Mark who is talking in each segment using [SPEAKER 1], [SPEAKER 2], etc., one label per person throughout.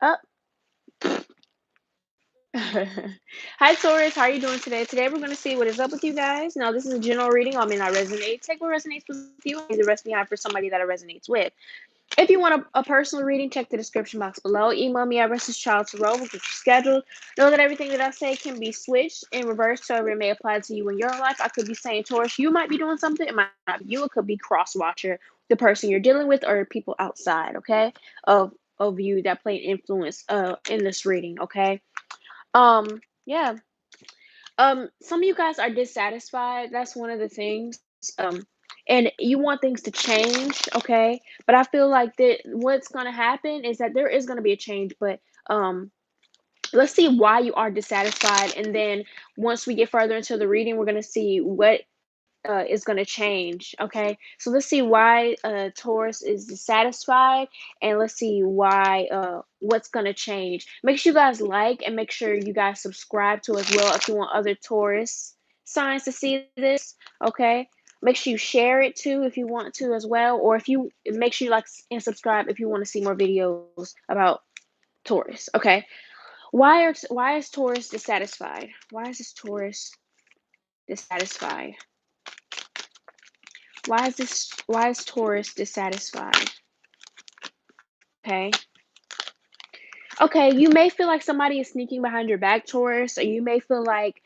[SPEAKER 1] Oh. Hi Taurus, how are you doing today? Today we're going to see what is up with you guys. Now this is a general reading. I may not resonate. Take what resonates with you and leave the rest behind for somebody that it resonates with. If you want a personal reading, check the description box below. Email me at restlesschild@. We'll get you scheduled. Know that everything that I say can be switched in reverse, so it may apply to you in your life. I could be saying Taurus, you might be doing something. It might not be you. It could be cross watcher, the person you're dealing with, or people outside. Okay, of you that play an influence in this reading. Okay. Yeah. Some of you guys are dissatisfied. That's one of the things. And you want things to change, okay? But I feel like that what's gonna happen is that there is gonna be a change, but let's see why you are dissatisfied, and then once we get further into the reading, we're gonna see what is going to change. Okay, so let's see why Taurus is dissatisfied, and let's see why what's going to change. Make sure you guys like and make sure you guys subscribe to as well if you want other Taurus signs to see this. Okay, make sure you share it too if you want to as well, or if you make sure you like and subscribe if you want to see more videos about Taurus. Okay, why is Taurus dissatisfied? Why is this Taurus dissatisfied? Why is Taurus dissatisfied? Okay. Okay, you may feel like somebody is sneaking behind your back, Taurus, or you may feel like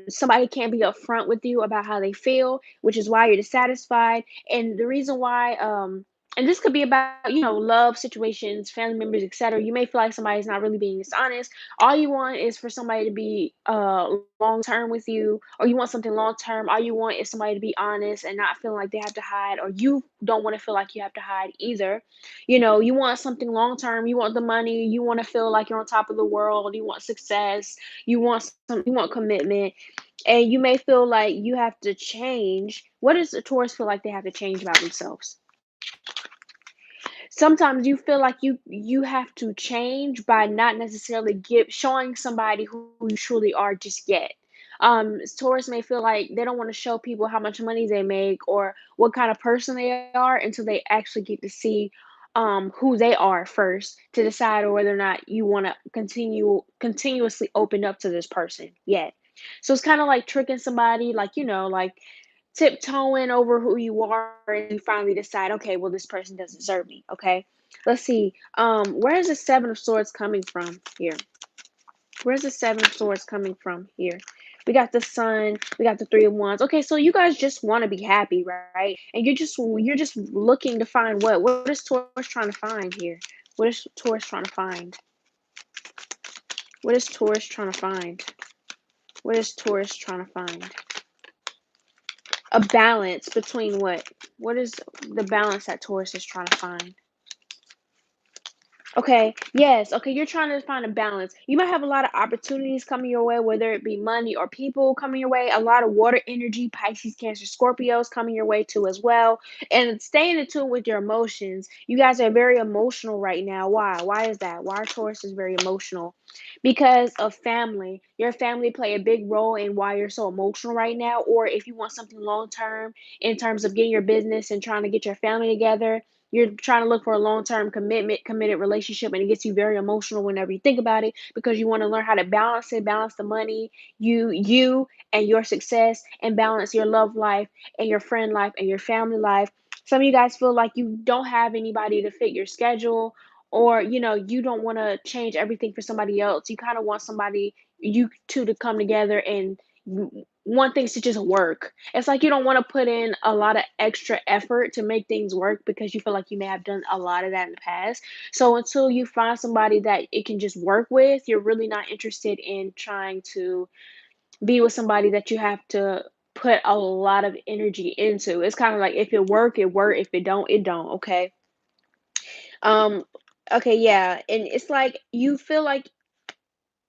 [SPEAKER 1] somebody can't be upfront with you about how they feel, which is why you're dissatisfied. And the reason why and this could be about, love situations, family members, etc. You may feel like somebody's not really being dishonest. All you want is for somebody to be long term with you, or you want something long term. All you want is somebody to be honest and not feeling like they have to hide, or you don't want to feel like you have to hide either. You want something long term, you want the money, you want to feel like you're on top of the world, you want success, you want commitment, and you may feel like you have to change. What does the Taurus feel like they have to change about themselves? Sometimes you feel like you have to change by not necessarily showing somebody who you truly are just yet. Taurus may feel like they don't want to show people how much money they make or what kind of person they are until they actually get to see who they are first to decide whether or not you want to continuously open up to this person yet. So it's kind of like tricking somebody, like like tiptoeing over who you are, and you finally decide, okay, well, this person doesn't deserve me. Okay, let's see. Where is the Seven of Swords coming from here? Where's the Seven of Swords coming from here? We got the Sun, we got the Three of Wands. Okay, so you guys just want to be happy, right? And you're just looking to find what is Taurus trying to find here? What is Taurus trying to find? What is Taurus trying to find? What is Taurus trying to find? A balance between what? What is the balance that Taurus is trying to find? Okay, yes. Okay, you're trying to find a balance. You might have a lot of opportunities coming your way, whether it be money or people coming your way. A lot of water energy, Pisces, Cancer, Scorpios coming your way too as well. And staying in tune with your emotions. You guys are very emotional right now. Why? Why is that? Why Taurus is very emotional? Because of family. Your family play a big role in why you're so emotional right now. Or if you want something long term in terms of getting your business and trying to get your family together, you're trying to look for a long-term committed relationship, and it gets you very emotional whenever you think about it because you want to learn how to balance it, balance the money, you and your success, and balance your love life and your friend life and your family life. Some of you guys feel like you don't have anybody to fit your schedule, or you don't want to change everything for somebody else. You kind of want somebody, you two, to come together and want things to just work. It's like you don't want to put in a lot of extra effort to make things work because you feel like you may have done a lot of that in the past. So until you find somebody that it can just work with, you're really not interested in trying to be with somebody that you have to put a lot of energy into. It's kind of like if it work, it work. If it don't, it don't. Okay. Um. Okay. Yeah. And it's like you feel like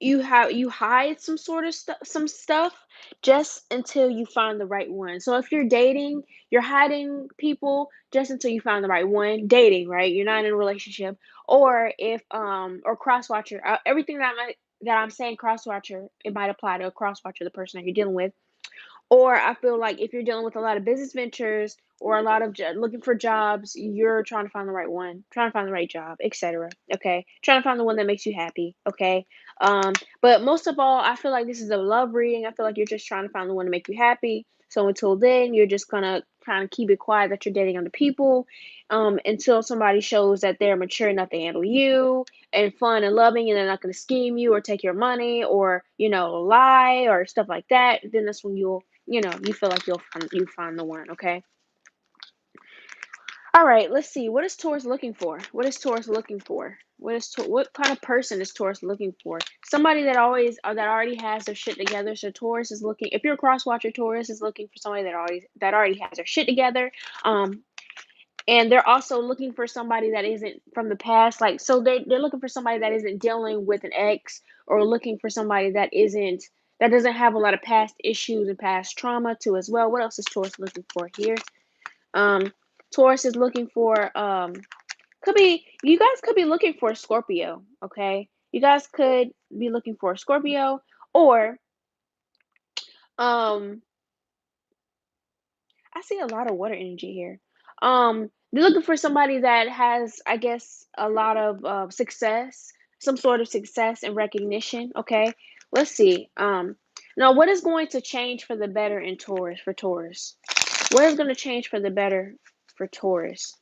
[SPEAKER 1] you hide some stuff just until you find the right one. So if you're dating, you're hiding people just until you find the right one. Dating, right? You're not in a relationship. Or if or crosswatcher, everything that I'm saying crosswatcher, it might apply to a crosswatcher, the person that you're dealing with. Or I feel like if you're dealing with a lot of business ventures or a lot of looking for jobs, you're trying to find the right one, trying to find the right job, etc. Okay, trying to find the one that makes you happy. Okay, um, but most of all, I feel like this is a love reading. I feel like you're just trying to find the one to make you happy. So until then, you're just gonna kind of keep it quiet that you're dating other people, until somebody shows that they're mature enough to handle you and fun and loving, and they're not gonna scheme you or take your money or lie or stuff like that. Then that's when you feel like you find the one, okay? All right, let's see. What is Taurus looking for? What is Taurus looking for? What kind of person is Taurus looking for? Somebody that already has their shit together. So Taurus is looking. If you're a cross watcher, Taurus is looking for somebody that already has their shit together. And they're also looking for somebody that isn't from the past. Like, so they're looking for somebody that isn't dealing with an ex, or looking for somebody that doesn't have a lot of past issues and past trauma too as well. What else is Taurus looking for here? Um, Taurus is looking for you guys could be looking for a Scorpio, okay? You guys could be looking for a Scorpio, or um I see a lot of water energy here. They're looking for somebody that has, I guess, a lot of success, some sort of success and recognition. Okay, let's see. Now what is going to change for the better in Taurus for Taurus? What is going to change for the better for Taurus?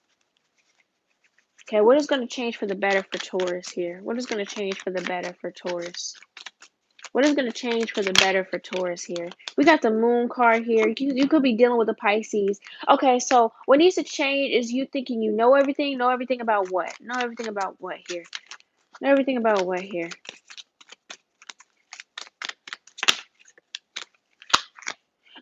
[SPEAKER 1] Okay, what is going to change for the better for Taurus here? What is going to change for the better for Taurus? What is going to change for the better for Taurus here? We got the moon card here. You could be dealing with a Pisces. Okay, so what needs to change is you thinking you know everything. Know everything about what? Know everything about what here? Know everything about what here?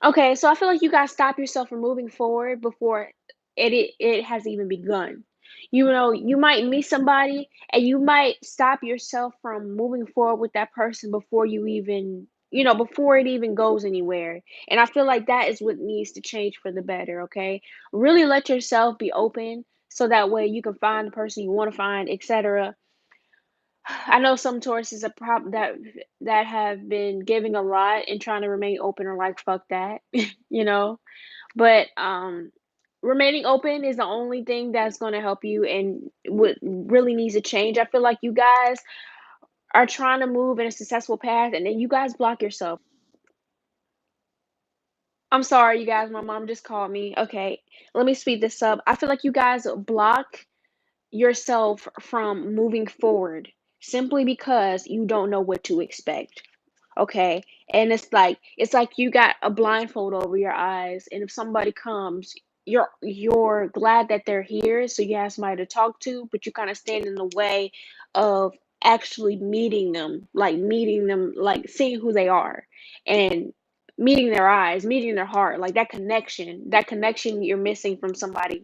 [SPEAKER 1] Okay, so I feel like you guys stop yourself from moving forward before it has even begun. You might meet somebody and you might stop yourself from moving forward with that person before before it even goes anywhere. And I feel like that is what needs to change for the better, okay? Really let yourself be open so that way you can find the person you want to find, etc. I know some Tauruses are that have been giving a lot and trying to remain open are like, fuck that, you know. But remaining open is the only thing that's going to help you, and what really needs to change. I feel like you guys are trying to move in a successful path, and then you guys block yourself. I'm sorry, you guys. My mom just called me. Okay, let me speed this up. I feel like you guys block yourself from moving forward simply because you don't know what to expect. Okay, and it's like you got a blindfold over your eyes, and if somebody comes, you're glad that they're here, so you have somebody to talk to, but you kind of stand in the way of actually meeting them, like seeing who they are, and meeting their eyes, meeting their heart, like that connection you're missing from somebody.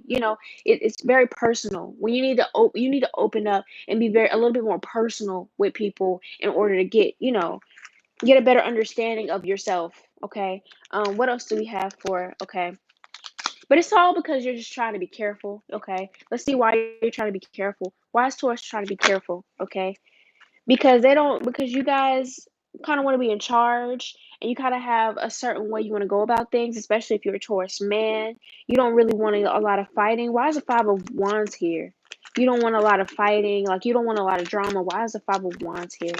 [SPEAKER 1] It's very personal. When you need to open up and be very a little bit more personal with people in order to get a better understanding of yourself. Okay. What else do we have for? Okay, but it's all because you're just trying to be careful. Okay, let's see why you're trying to be careful. Why is Taurus trying to be careful? Okay, because you guys kind of want to be in charge, and you kind of have a certain way you want to go about things, especially if you're a Taurus man. You don't really want a lot of fighting. Why is the Five of Wands here? You don't want a lot of fighting, like you don't want a lot of drama. Why is the Five of Wands here?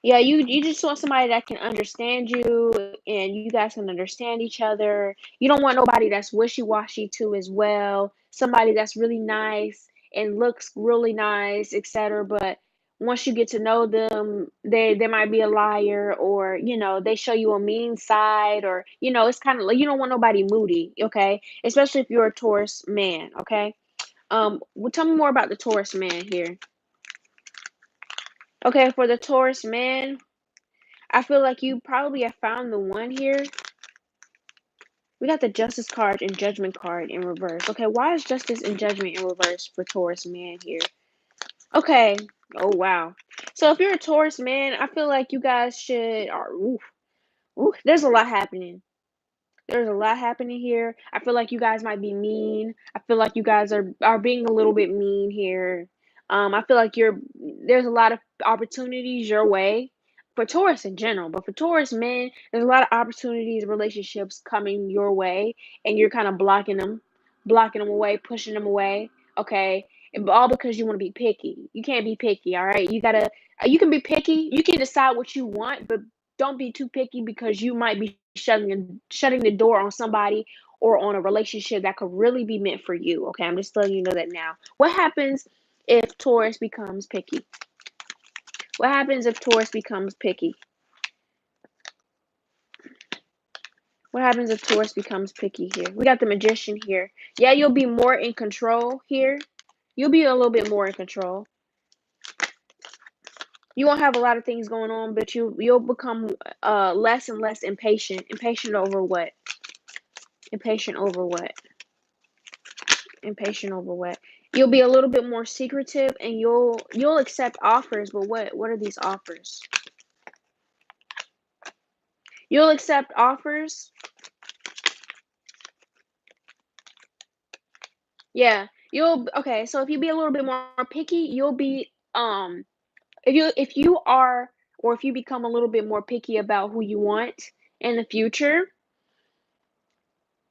[SPEAKER 1] Yeah, you just want somebody that can understand you, and you guys can understand each other. You don't want nobody that's wishy-washy too as well. Somebody that's really nice and looks really nice, etc. But once you get to know them, they might be a liar, or they show you a mean side, or it's kind of like you don't want nobody moody, okay? Especially if you're a Taurus man, okay? Well, tell me more about the Taurus man here. Okay, for the Taurus man, I feel like you probably have found the one here. We got the Justice card and Judgment card in reverse. Okay, why is Justice and Judgment in reverse for Taurus man here? Okay. Oh, wow. So if you're a Taurus man, I feel like you guys should. There's a lot happening. There's a lot happening here. I feel like you guys might be mean. I feel like you guys are being a little bit mean here. I feel like there's a lot of opportunities your way for Taurus in general, but for Taurus men, there's a lot of opportunities, relationships coming your way, and you're kind of blocking them away, pushing them away. Okay, and all because you want to be picky. You can't be picky. All right, you gotta. You can be picky. You can decide what you want, but don't be too picky because you might be shutting the door on somebody or on a relationship that could really be meant for you. Okay, I'm just letting you know that now. What happens if Taurus becomes picky? What happens if Taurus becomes picky? What happens if Taurus becomes picky here? We got the Magician here. Yeah, you'll be more in control here. You'll be a little bit more in control. You won't have a lot of things going on, but you'll become less and less impatient. Impatient over what? Impatient over what? Impatient over what? You'll be a little bit more secretive, and you'll accept offers, but what are these offers? You'll accept offers. Yeah, okay, so if you be a little bit more picky, you'll be if you are or if you become a little bit more picky about who you want in the future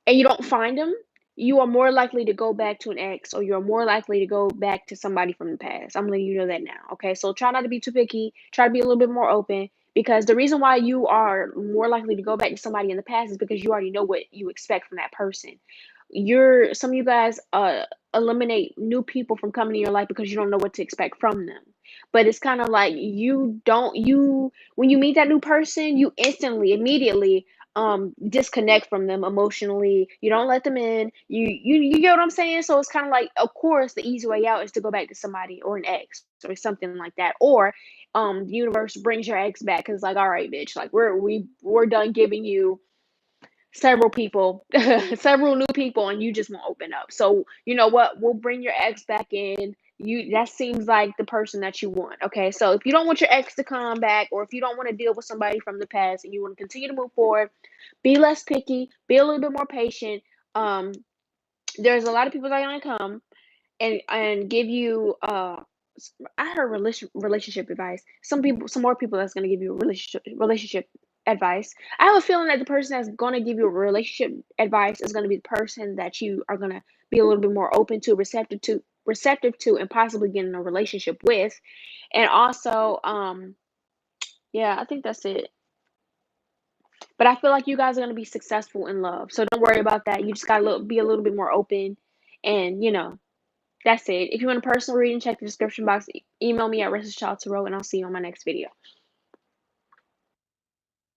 [SPEAKER 1] and you don't find them, you are more likely to go back to an ex or you're more likely to go back to somebody from the past. I'm letting you know that now. Okay, so try not to be too picky, try to be a little bit more open because the reason why you are more likely to go back to somebody in the past is because you already know what you expect from that person. Some of you guys eliminate new people from coming in your life because you don't know what to expect from them. But it's kind of like when you meet that new person, you immediately disconnect from them emotionally. You don't let them in. You get what I'm saying? So it's kind of like, of course, the easy way out is to go back to somebody or an ex or something like that. Or the universe brings your ex back because like, all right, bitch, like we're done giving you several people, several new people, and you just won't open up. So you know what? We'll bring your ex back in. That seems like the person that you want. Okay, so if you don't want your ex to come back, or if you don't want to deal with somebody from the past, and you want to continue to move forward, be less picky, be a little bit more patient. Um, there's a lot of people that are gonna come and give you I heard relationship advice. Some more people that's gonna give you relationship advice. I have a feeling that the person that's gonna give you a relationship advice is gonna be the person that you are gonna be a little bit more open to, receptive to, and possibly get in a relationship with. And also, yeah, I think that's it. But I feel like you guys are gonna be successful in love, so don't worry about that. You just gotta be a little bit more open, and that's it. If you want a personal reading, check the description box. Email me at @restlesschildtarot, and I'll see you on my next video.